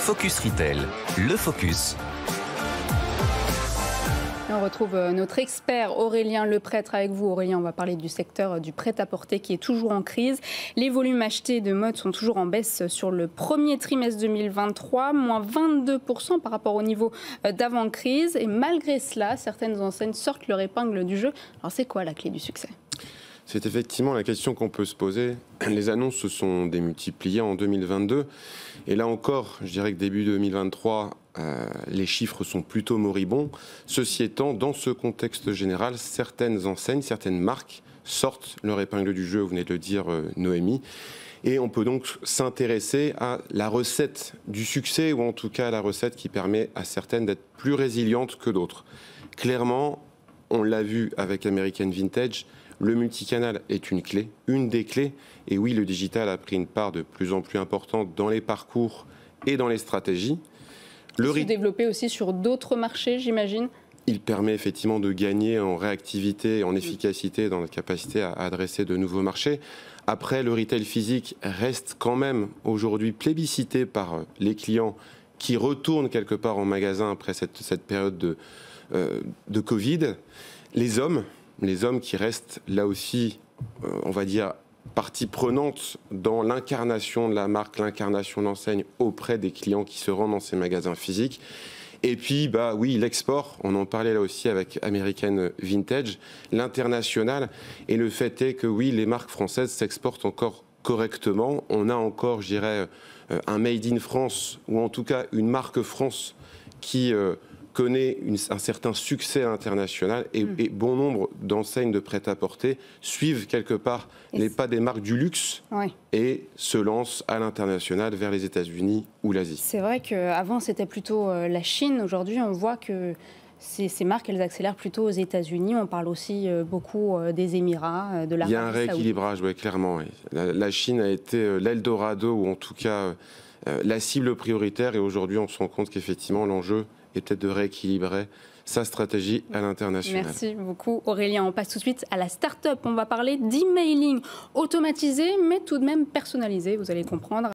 Focus Retail, le Focus. On retrouve notre expert Aurélien Leprêtre avec vous. Aurélien, on va parler du secteur du prêt-à-porter qui est toujours en crise. Les volumes achetés de mode sont toujours en baisse sur le premier trimestre 2023, moins 22% par rapport au niveau d'avant-crise. Et malgré cela, certaines enseignes sortent leur épingle du jeu. Alors c'est quoi la clé du succès ? C'est effectivement la question qu'on peut se poser. Les annonces se sont démultipliées en 2022. Et là encore, je dirais que début 2023, les chiffres sont plutôt moribonds. Ceci étant, dans ce contexte général, certaines enseignes, certaines marques sortent leur épingle du jeu, vous venez de le dire Noémie. Et on peut donc s'intéresser à la recette du succès, ou en tout cas à la recette qui permet à certaines d'être plus résilientes que d'autres. Clairement, on l'a vu avec American Vintage, le multicanal est une des clés. Et oui, le digital a pris une part de plus en plus importante dans les parcours et dans les stratégies. Se développer aussi sur d'autres marchés, j'imagine. Il permet effectivement de gagner en réactivité, en efficacité, dans la capacité à adresser de nouveaux marchés. Après, le retail physique reste quand même aujourd'hui plébiscité par les clients qui retournent quelque part en magasin après cette période de Covid. Les hommes qui restent là aussi, on va dire, partie prenante dans l'incarnation de la marque, l'incarnation de l'enseigne auprès des clients qui se rendent dans ces magasins physiques. Et puis, oui, l'export, on en parlait là aussi avec American Vintage, l'international. Et le fait est que oui, les marques françaises s'exportent encore correctement. On a encore, je dirais, un Made in France, ou en tout cas une marque France qui connaît un certain succès international et bon nombre d'enseignes de prêt-à-porter suivent quelque part les pas des marques du luxe et se lancent à l'international vers les États-Unis ou l'Asie. C'est vrai qu'avant c'était plutôt la Chine. Aujourd'hui on voit que ces marques elles accélèrent plutôt aux États-Unis. On parle aussi beaucoup des Émirats, de l'Arabie Saoudite. Il y a un rééquilibrage, clairement. Oui. La Chine a été l'Eldorado ou en tout cas la cible prioritaire et aujourd'hui on se rend compte qu'effectivement l'enjeu et peut-être de rééquilibrer sa stratégie à l'international. Merci beaucoup Aurélien. On passe tout de suite à la start-up. On va parler d'emailing automatisé mais tout de même personnalisé, vous allez comprendre.